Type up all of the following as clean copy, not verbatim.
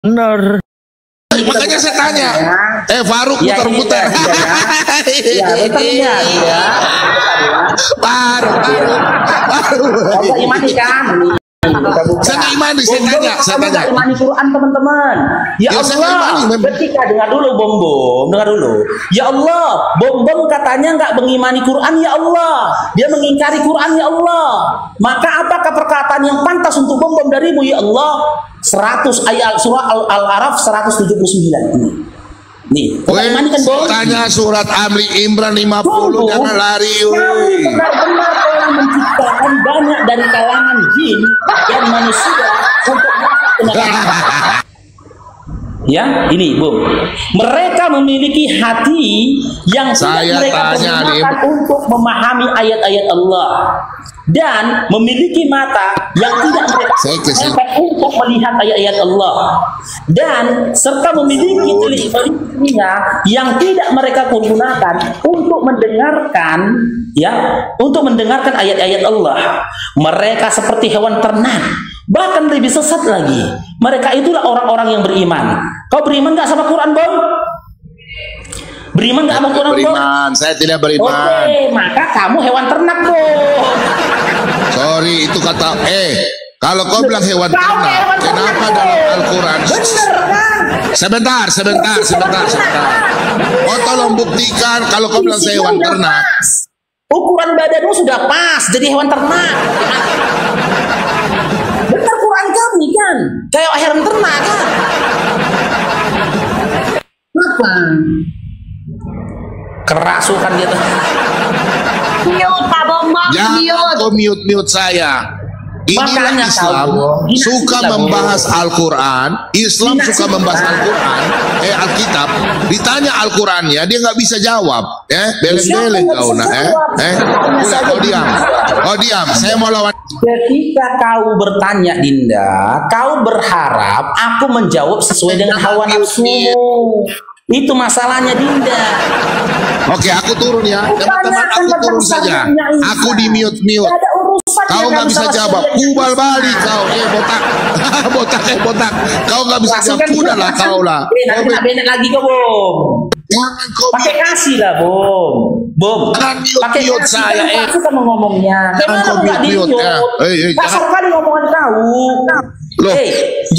Bener. Makanya saya tanya, Faruk muter-muter. Ya, betul ya. Faruk. Saya imani kan? Saya nggak imani, saya tanya. Nggak imani Quran teman-teman. Ya Allah, ketika dengar dulu Bom, dengar dulu. Ya Allah, Bom katanya nggak mengimani Quran. Ya Allah, dia mengingkari Quran. Ya Allah, maka apakah perkataan yang pantas untuk Bom darimu? Ya Allah, 100 ayat surah Al-Araf 179 ini. Nih, imani kan Bom? Tanya surat Ali Imran 50, jangan lari. Kami benar-benar telah menciptakan banyak dari kalangan jin dan manusia untuk masuk ke neraka. Ya, ini Bung. Mereka memiliki hati yang tidak mereka gunakan untuk memahami ayat-ayat Allah dan memiliki mata yang tidak mereka gunakan untuk melihat ayat-ayat Allah dan serta memiliki telinga yang tidak mereka gunakan untuk mendengarkan ayat-ayat Allah. Mereka seperti hewan ternak, bahkan lebih sesat lagi. Mereka itulah orang-orang yang beriman. Kau beriman gak sama Quran, Bang? Beriman gak sama Quran, Bang? Beriman, saya tidak beriman. Oke, maka kamu hewan ternak, Bang. Sorry, itu kata kalau kau bilang hewan ternak, kenapa dalam Al-Quran? Bener kan? Sebentar. Kau tolong buktikan kalau kau bilang saya hewan ternak. Ukuran badanmu sudah pas jadi hewan ternak. Bener Quran kami kan? Kayak hewan ternak kan? Apa? Kerasukan gitu. Mute Pak Bombong, Jangan kau mute saya. Inilah Islam suka membahas Al-Quran. Islam suka membahas Al-Quran, Alkitab. Ditanya Al-Qurannya, dia nggak bisa jawab. Beleng-beleng kau kau diam. Kau diam. Saya mau lawan. Ketika kau bertanya, Dinda, kau berharap aku menjawab sesuai dengan hawa nafsumu. Itu masalahnya, Dinda. Oke, aku turun ya. Teman-teman, aku turun saja. Aku di mute. Kau nggak bisa jawab. Kubal balik kau. Botak. Kau nggak bisa jawab. Sudahlah kau lah. Benet lagi kau, Bom. Jangan kau pakai kasih lah, Bom. Pakai mute saya. Aku kan ngomongnya. Jangan kau mute ya. Kasar kali ngomongan kau.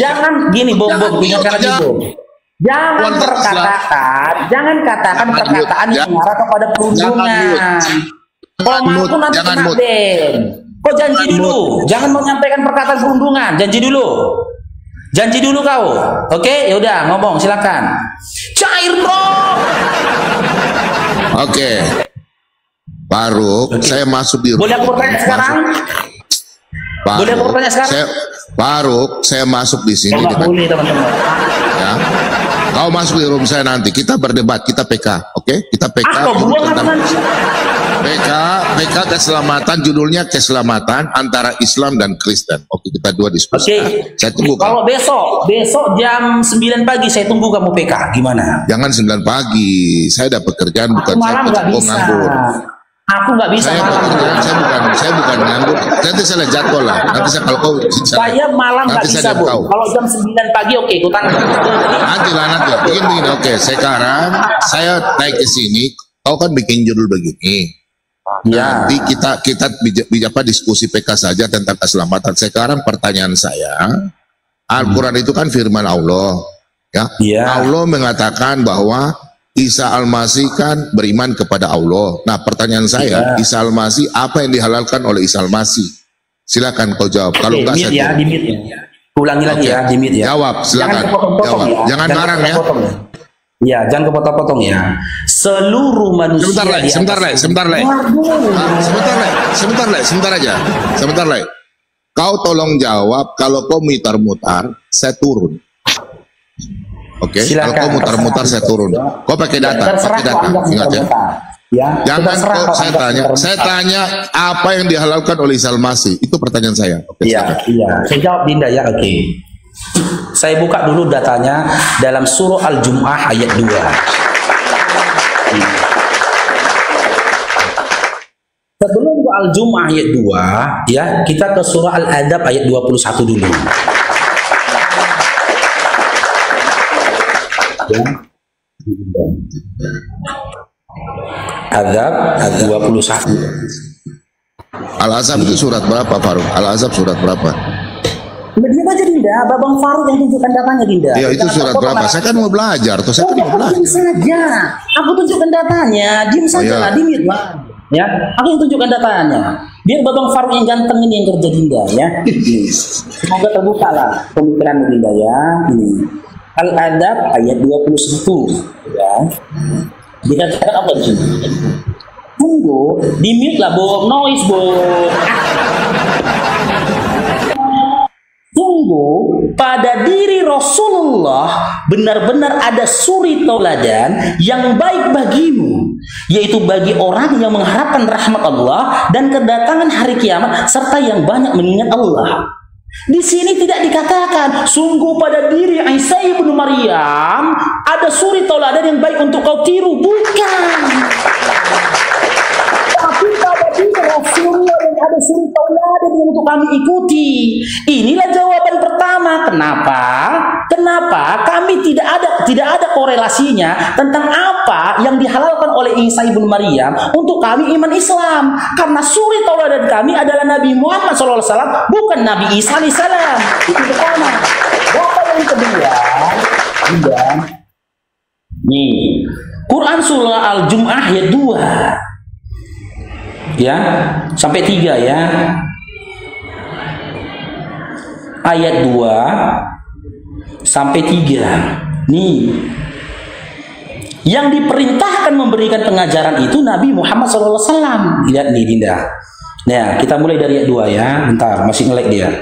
Jangan gini, Bom. Ingatkan lagi, Bom. Jangan katakan perkataan yang mengarah kepada perundungan. Kau nanti kena ban. Kau janji dulu, jangan menyampaikan perkataan perundungan. Janji dulu kau. Oke, yaudah ngomong silakan. Cair bro. Oke. Faruk, saya masuk di rumah. Boleh aku bertanya sekarang? Faruk, saya masuk di sini. Boleh teman-teman. Ya. Kau masuk di room saya nanti, kita berdebat, kita PK, oke? Kita PK tentang PK keselamatan, judulnya keselamatan antara Islam dan Kristen. Oke, kita dua diskusi. Oke. Saya tunggu. Kalau besok jam 9 pagi saya tunggu kamu PK, gimana? Jangan 9 pagi, saya ada pekerjaan, bukan malam saya nganggur. Aku nggak bisa. Saya bukan nganggur. Nanti saya lihat jadwal lah. Nanti saya kalau kau. Saya malam nggak bisa, Bu. Kalau jam 9 pagi oke, ikutan. Nanti. Begini. Oke, sekarang saya naik ke sini. Kau kan bikin judul begini. Ya. Nanti kita diskusi PK saja tentang keselamatan. Sekarang pertanyaan saya, Al-Quran itu kan firman Allah, ya. Allah mengatakan bahwa Isa Al-Masih kan beriman kepada Allah. Nah, pertanyaan saya, Isa Al-Masih apa yang dihalalkan oleh Isa Al-Masih? Silakan kau jawab. Kalau enggak saya ulangi lagi ya, di mute ya. Jawab, silakan. Jawab. Jangan marah ya. Ya, jangan kepotong-potong ya. Seluruh manusia. Sebentar lagi. Kau tolong jawab. Kalau kau mutar-mutar, saya turun. Oke, kalau kau mutar-mutar saya turun. Kau pakai data, ingat ya. Jangan kau saya tanya apa yang dihalalkan oleh Isa Al-Masih. Itu pertanyaan saya. Iya. Saya jawab, Dinda ya. Oke. Saya buka dulu datanya dalam surah Al-Jum'ah ayat 2. Sebelum ke Al-Jum'ah ayat 2, ya, kita ke surah Al-Adab ayat 21 dulu. Ya. Azab 21. Al-Ahzab itu surat berapa, Faruk? Al-Ahzab surat berapa? Dia aja Dinda, Babang Faruk yang tunjukkan datanya Dinda. Ya itu surat berapa? Saya kan mau belajar, tuh saya kan mau belajar. Diam saja, aku tunjukkan datanya, diam saja lah, diam lah. Ya, aku yang tunjukkan datanya. Biar Babang Faruk yang ganteng ini yang kerja Dinda ya. Semoga terbuka lah pemikiran Dinda ya. Ini Al-Adab ayat 21 ya. Dikatakan apa sih? Tunggu, di mute lah Bob, noise Bob. Tunggu, pada diri Rasulullah benar-benar ada suri tauladan yang baik bagimu, yaitu bagi orang yang mengharapkan rahmat Allah dan kedatangan hari kiamat serta yang banyak mengingat Allah. Di sini tidak dikatakan sungguh pada diri Isa ibnu Maryam ada suri tauladan yang baik untuk kau tiru, bukan. Tapi pada diri Rasulullah yang ada suri tauladan yang untuk kami ikuti. Inilah jawaban pertama. Kenapa kami tidak ada korelasinya tentang apa yang dihalalkan oleh Isa ibnu Maryam untuk kami iman Islam, karena suri tauladan kami adalah Nabi Muhammad SAW, bukan Nabi Isa alaihissalam. Itu pertama. Data yang kedua, nih Quran surah Al-Jum'ah ayat 2 ya sampai 3 ya. Ayat 2 sampai 3. Nih, yang diperintahkan memberikan pengajaran itu Nabi Muhammad SAW. Lihat nih Dinda. Nah, kita mulai dari ayat 2 ya. Bentar, masih nge-lag dia.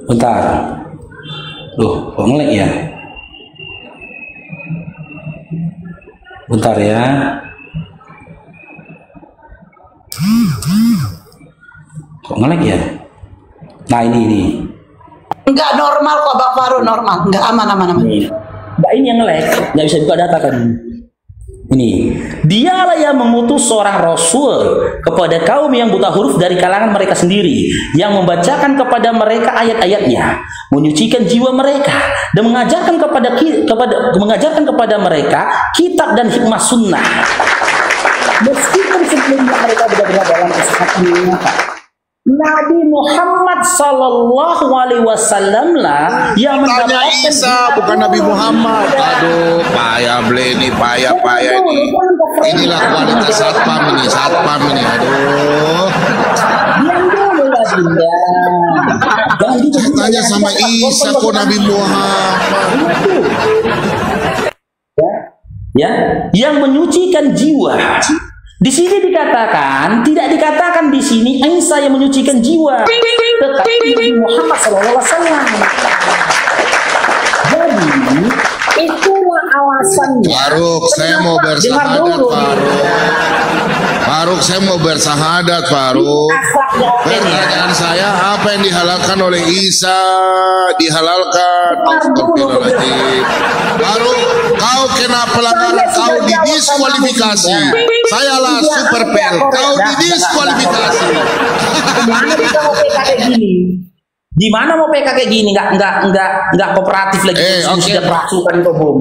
Bentar. Loh, kok nge-lag ya? Bentar ya. Kok nge-lag ya? Nah ini. Enggak normal kok Bang Faruk, normal. Enggak aman. Mbak ini yang nge-lag, nggak bisa buka data kan. Ini, dialah yang mengutus seorang rasul kepada kaum yang buta huruf dari kalangan mereka sendiri, yang membacakan kepada mereka ayat-ayatnya, menyucikan jiwa mereka, dan mengajarkan kepada mereka kitab dan hikmah sunnah. Meskipun sebelumnya mereka benar-benar dalam kesesatan yang nyata. Nabi Muhammad Sallallahu Alaihi Wasallam lah yang mendapatkan Isa, bukan Nabi Muhammad. Aduh, payah ini. Inilah kualitas satpam ini. Aduh. Diam dulu lah Dinda. Saya tanya sama Isa kok Nabi Muhammad. Ya, yang menyucikan jiwa. Di sini dikatakan, tidak dikatakan di sini Isa yang menyucikan jiwa, tetapi Nabi Muhammad SAW. Jadi itulah alasannya. Faruk, saya mau bersahadat, Faruk, saya mau bersahadat, Faruk. Pertanyaan saya, apa yang dihalalkan oleh Isa dihalalkan? Astagfirullahaladzim. Faruk, kau kena pelanggaran, kau didiskualifikasi. Saya lah super pel, kau didiskualifikasi. Di mana mau PK kayak gini? Nggak kooperatif lagi. Sudah kerasukan kau bom.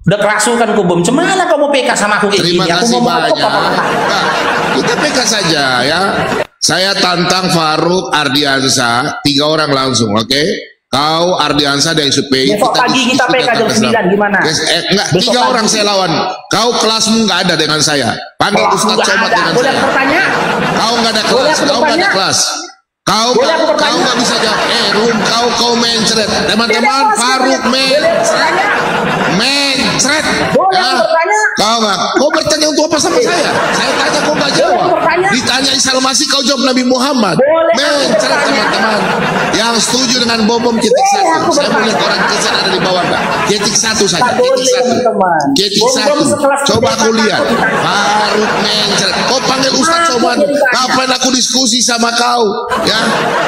Udah kerasukan kau bom. Cemana kau mau PK sama aku kayak Terima gini? kasih banyak. Kita PK saja ya. Saya tantang Faruk Ardiansa 3 orang langsung, oke? Kau Ardiansa dari SUPI. Besok pagi kita PK jam 9 gimana? Enggak, 3 orang saya lawan. Kau kelasmu nggak ada dengan saya. Panggil Ustadz Somad dengan boleh saya. Bertanya? Kau nggak ada kelas. Kau nggak ada kelas. Kau nggak bisa jawab. Kau mencret. Teman-teman, Faruk mencret. Kau bertanya untuk apa sama saya? Saya tanya kau nggak jawab. Ditanya Isa Al-Masih kau jawab Nabi Muhammad. Mencret teman-teman. Yang setuju dengan bom ketik 1. Saya melihat orang kesan ada di bawah nggak? Ketik 1 saja. Ketik 1. Coba kau lihat. Faruk mencret. Kau panggil Ustadz Somad. Kapan aku diskusi sama kau? Ya,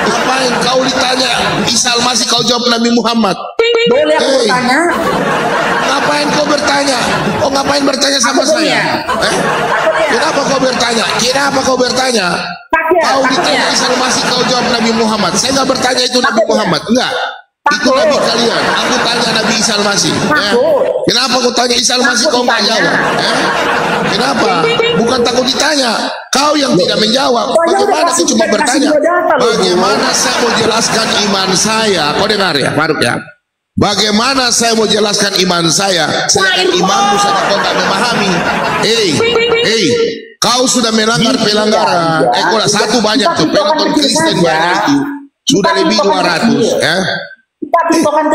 ngapain kau ditanya Isa Al-Masih kau jawab Nabi Muhammad? Boleh aku bertanya? Ngapain kau bertanya? Oh, ngapain bertanya sama saya? Kenapa kau bertanya? Kau ditanya Isa Al-Masih kau jawab Nabi Muhammad. Saya nggak bertanya itu Nabi Muhammad, enggak. Itu Nabi kalian. Aku aku tanya Nabi Isa Al-Masih? Kenapa aku tanya Isa Al-Masih kau nggak jawab? Kenapa? Bukan takut ditanya. Kau yang tidak menjawab. Bagaimana aku cuma bertanya? Bagaimana saya mau jelaskan iman saya? Kau dengar ya, Faruk ya? Bagaimana saya mau jelaskan iman saya? Sedangkan imanmu saja kau nggak memahami. Kau sudah melanggar pelanggaran. Kau lah satu banyak tuh. Penonton Kristen banyak itu. Sudah lebih 200 ya.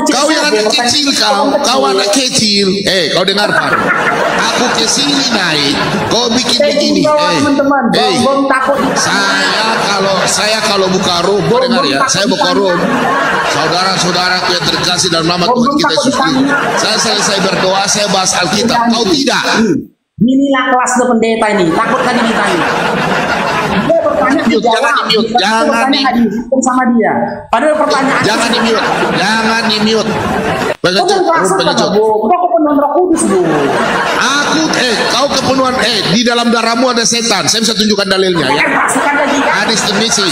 Kau yang anak kecil, kau anak kecil. Kau dengar Pak? Aku kesini naik, kau bikin begini. Saya kalau buka room, kau dengar ya? Saya buka room. Saudara-saudaraku yang terkasih dalam nama Tuhan kita Yesus Kristus. Saya selesai berdoa, saya bahas Alkitab. Kau tidak. Inilah kelas pendeta ini. Takut kan ditanya. Dia bertanya jangan di-mute, jangan di-mute sama dia. Padahal pertanyaan jangan di-mute. Kau kepenuhan di dalam darahmu ada setan. Saya bisa tunjukkan dalilnya ya. Hadis Tirmizi.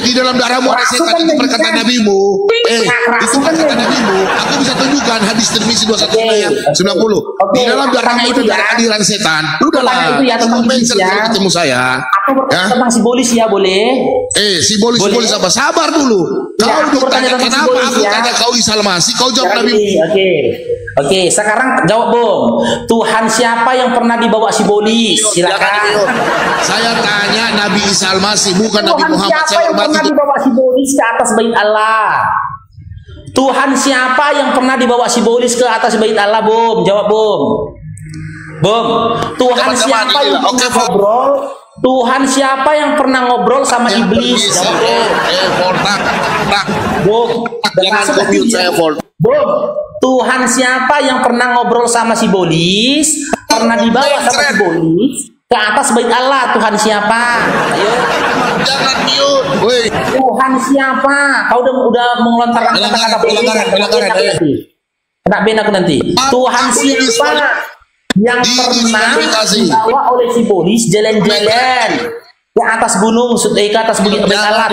Di dalam darahmu ada setan, itu perkataan nabimu. Itu perkataan nabimu. Aku bisa tunjukkan hadis Tirmizi 21 90. Di dalam darahmu ada kehadiran setan. Udahlah, kamu mention kalau ketemu saya. Tentang simbolis ya, boleh? Simbolis apa? Sabar dulu. Kau bertanya kenapa aku tanya kau Isa Al-Masih, kau jawab Nabi. Oke, sekarang jawab Bung. Tuhan siapa yang pernah dibawa simbolis? Silakan. Saya tanya Nabi Isa Al-Masih, bukan Nabi Muhammad. Siapa yang pernah dibawa simbolis ke atas bait Allah? Tuhan siapa yang pernah dibawa simbolis ke atas bait Allah, Bung? Jawab, Bung. Bung, Tuhan siapa yang pernah ngobrol? Tuhan siapa yang pernah ngobrol sama iblis? Bung, Tuhan siapa yang pernah ngobrol sama sibolis? Pernah dibawa sama sibolis ke atas bait Allah? Tuhan siapa? Ayo. Jangan mute. Tuhan siapa? Kau udah mengelontarkan kata-kata kena ben aku nanti. Tuhan siapa yang pernah dibawa oleh sibolis jalan-jalan ke atas gunung, ke atas bukit Allah?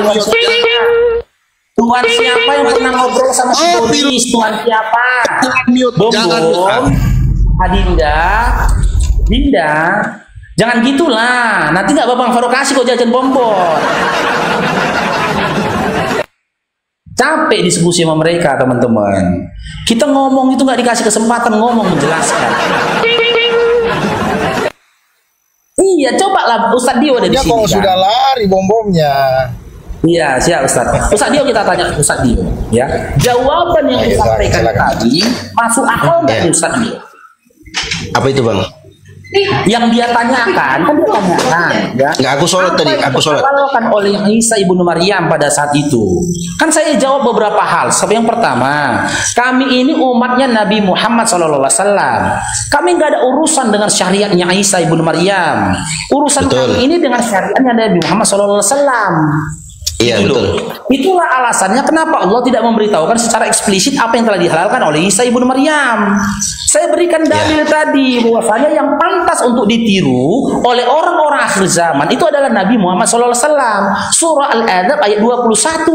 Tuhan siapa yang pernah ngobrol sama sibolis? Tuhan siapa? Bom, Dinda, jangan gitulah. Nanti nggak Babang Faruk kasih kok jajan bonbon. Capek diskusi sama mereka, teman-teman. Kita ngomong itu nggak dikasih kesempatan ngomong, menjelaskan. Iya, cobalah Ustadz Dio ada di sini. Kok sudah lari bom-bomnya. Iya, siap Ustadz. Ustadz Dio kita tanya Ustadz Dio, ya. Jawaban yang disampaikan tadi masuk akal nggak Ustadz Dio? Apa itu Bang? Yang dia tanyakan, kan dia tanyakan, ya. Nggak, aku sholat tadi, aku sholat. Kan oleh Isa ibnu Maryam pada saat itu. Kan saya jawab beberapa hal. Yang pertama, kami ini umatnya Nabi Muhammad SAW. Kami nggak ada urusan dengan syariatnya Isa ibnu Maryam. Urusan kami ini dengan syariatnya Nabi Muhammad SAW. Iya, betul. Itulah alasannya kenapa Allah tidak memberitahukan secara eksplisit apa yang telah dihalalkan oleh Isa ibnu Maryam. Saya berikan dalil tadi bahwasanya yang pantas untuk ditiru oleh orang-orang akhir zaman itu adalah Nabi Muhammad SAW. Surah Al-Adab ayat 21,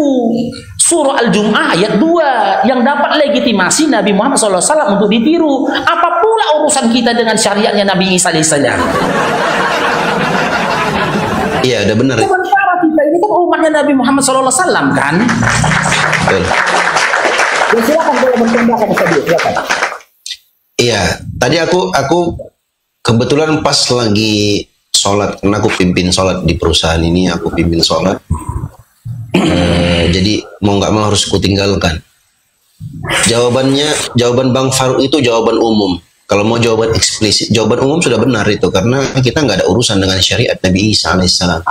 Surah Al-Jum'ah ayat 2 yang dapat legitimasi Nabi Muhammad SAW untuk ditiru. Apa pula urusan kita dengan syariatnya Nabi Isa alaihissalam? Iya, udah benar. Sementara kita ini kan umatnya Nabi Muhammad SAW kan? Betul. Ya, silakan kalau bertambahkan Ustaz, silakan. Iya, tadi aku kebetulan pas lagi sholat, karena aku pimpin sholat di perusahaan ini, aku pimpin sholat. Jadi mau nggak mau harus kutinggalkan. Jawaban Bang Faruk itu jawaban umum. Kalau mau jawaban eksplisit, jawaban umum sudah benar itu, karena kita nggak ada urusan dengan syariat Nabi Isa alaihissalam.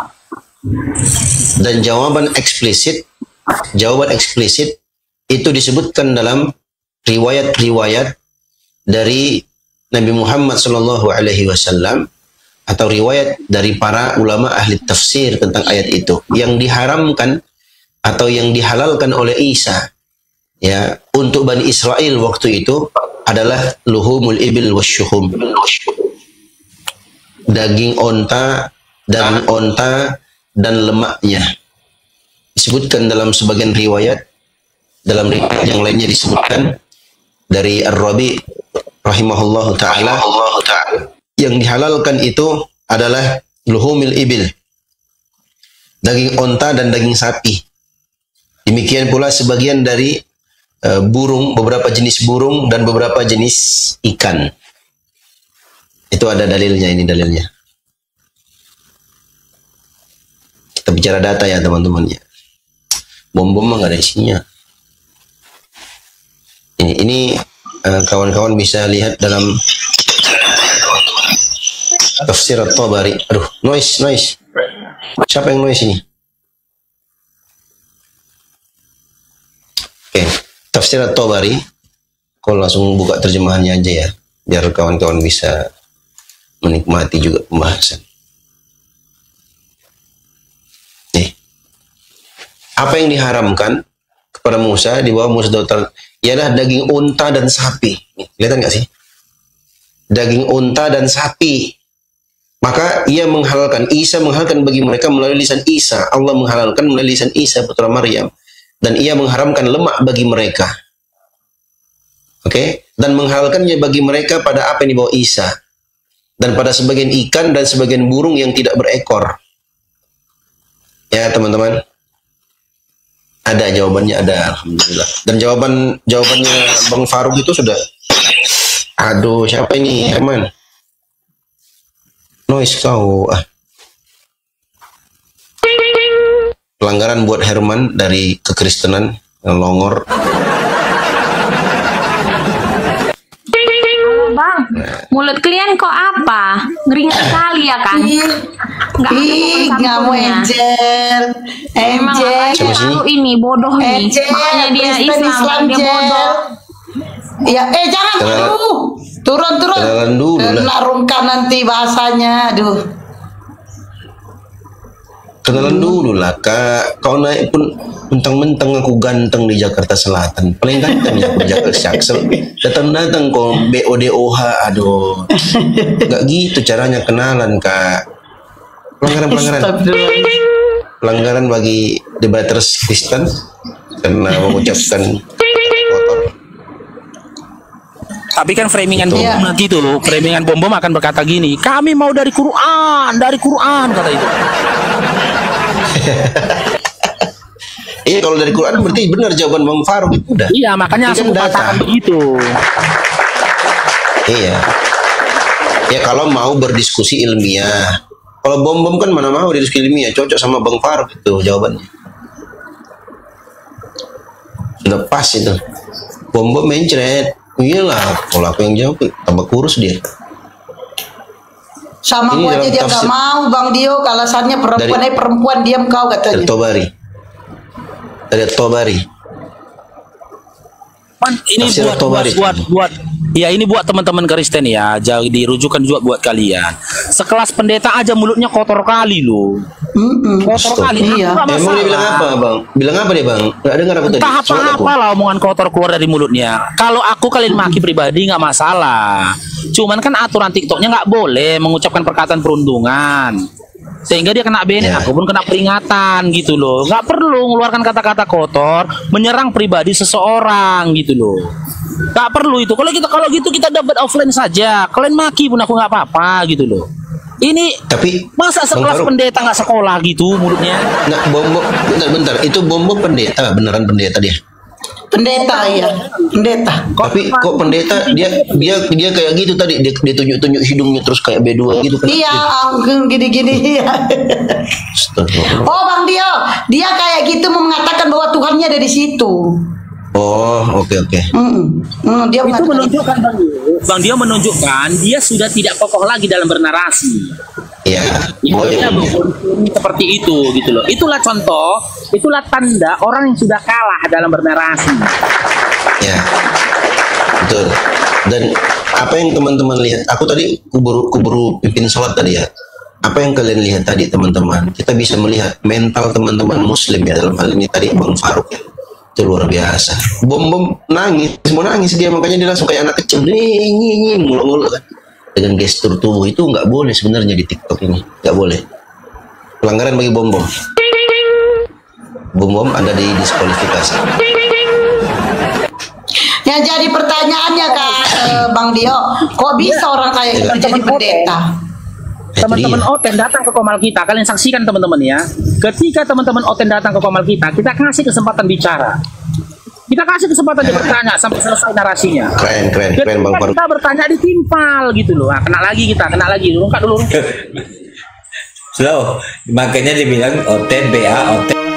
Dan jawaban eksplisit itu disebutkan dalam riwayat-riwayat dari Nabi Muhammad SAW atau riwayat dari para ulama ahli tafsir tentang ayat itu, yang diharamkan atau yang dihalalkan oleh Isa ya untuk Bani Israel waktu itu adalah luhumul ibil wasyuhum, daging onta dan lemaknya. Disebutkan dalam sebagian riwayat, dalam riwayat yang lainnya disebutkan dari Ar-Rabi rahimahullahu taala, yang dihalalkan itu adalah luhumil ibil, daging onta dan daging sapi. Demikian pula sebagian dari burung, beberapa jenis burung dan beberapa jenis ikan. Itu ada dalilnya, ini dalilnya. Kita bicara data ya teman-teman ya. Bom-bom mah nggak ada isinya. Ini kawan-kawan bisa lihat dalam Tafsir At-Tabari. Aduh, noise. Siapa yang noise ini? Oke, Tafsir At-Tabari. Kalau langsung buka terjemahannya aja ya, biar kawan-kawan bisa menikmati juga pembahasan. Nih, apa yang diharamkan kepada Musa di bawah Musa Dautar ialah daging unta dan sapi. Kelihatan nggak sih? Daging unta dan sapi. Maka ia menghalalkan, Isa menghalalkan bagi mereka melalui lisan Isa. Allah menghalalkan melalui lisan Isa putra Maryam. Dan ia mengharamkan lemak bagi mereka. Oke? Dan menghalalkannya bagi mereka pada apa yang dibawa Isa. Dan pada sebagian ikan dan sebagian burung yang tidak berekor. Ya teman-teman. Ada jawabannya, ada, alhamdulillah. Dan jawabannya Bang Faruk itu sudah. Aduh, siapa ini? Herman. Noise kau. Pelanggaran buat Herman dari kekristenan yang longor. Halo Bang, mulut kalian kok apa? Ngeri sekali ya kan? Nggak mau Angel. Selalu ini bodoh nih. Makanya dia Islam, dia bodoh. Ya, jangan dulu. Turun. Larungkan nanti bahasanya. Aduh. Kenalan dulu lah, Kak. Kau naik pun mentang-mentang aku ganteng di Jakarta Selatan. Paling ganteng ya aku di Jakarta Jaksel. Datang-datang kok BODOH. Aduh. Gak gitu caranya kenalan, Kak. Pelanggaran bagi debaters Kristen karena mengucapkan kotor. Tapi kan framingan bom gitu loh. Framingan bom akan berkata gini, kami mau dari Quran kata itu. Iya, kalau dari Quran berarti benar jawaban Bang Faruk itu udah. Iya, makanya aku katakan begitu. Iya. Ya kalau mau berdiskusi ilmiah. Kalau bom kan mana mau berdiskusi ilmiah, cocok sama Bang Faruk itu jawabannya. Sudah pas itu. Bom mencret. Iyalah, kalau aku yang jawab tambah kurus dia. Sama gua aja dia nggak mau Bang Dio, alasannya perempuan diam kau katanya. Dari Tobari. Ini buat teman-teman Kristen ya, jadi dirujukan juga buat kalian. Sekelas pendeta aja mulutnya kotor kali loh. Kotor kali. Iya. Emang dia bilang apa, Bang? Bilang apa dia, Bang? Gak dengar aku tadi. Apa lah omongan kotor keluar dari mulutnya. Kalau aku kalian maki pribadi nggak masalah. Cuman kan aturan TikToknya nggak boleh mengucapkan perkataan perundungan. Sehingga dia kena banned, aku pun kena peringatan gitu loh. Nggak perlu mengeluarkan kata-kata kotor menyerang pribadi seseorang gitu loh. Nggak perlu itu. Kalau gitu kita dapat offline saja. Kalian maki pun aku nggak apa-apa gitu loh. Ini tapi masa sekelas pendeta nggak sekolah gitu mulutnya? Nah, bentar. Itu Bombo pendeta, beneran pendeta dia? Pendeta ya, pendeta. Tapi kok pendeta dia kayak gitu tadi, dia tunjuk hidungnya terus kayak B2 gitu kan? Iya, gini-gini. Oh Bang Dio, dia kayak gitu mengatakan bahwa Tuhannya ada di situ. Oh, oke. Dia itu menunjukkan Bang Dio menunjukkan dia sudah tidak kokoh lagi dalam bernarasi. Iya. Dia seperti itu gitu loh. Itulah contoh, itulah tanda orang yang sudah kalah dalam bernarasi. Ya, betul. Dan apa yang teman-teman lihat? Aku tadi kuburu pimpin sholat tadi ya. Apa yang kalian lihat tadi teman-teman? Kita bisa melihat mental teman-teman Muslim ya dalam hal ini tadi Bang Faruk ya. Itu luar biasa. Bom mau nangis dia, makanya dia langsung kayak anak kecil, mulu kan. Dengan gestur tubuh itu nggak boleh sebenarnya di TikTok ini, nggak boleh. Pelanggaran bagi bom. Bom ada di diskualifikasi. Yang jadi pertanyaannya Kak Bang Dio, kok bisa orang kayak itu jadi pendeta? Teman-teman Oten datang ke Komal kita, kalian saksikan teman-teman ya. Ketika teman-teman Oten datang ke Komal kita kasih kesempatan bicara. Kita kasih kesempatan dia bertanya sampai selesai narasinya. Keren Bang Faruk. Kita bertanya ditimpal gitu loh. Nah, kena lagi, rungkat dulu. Slow, makanya dibilang Oten BA Oten.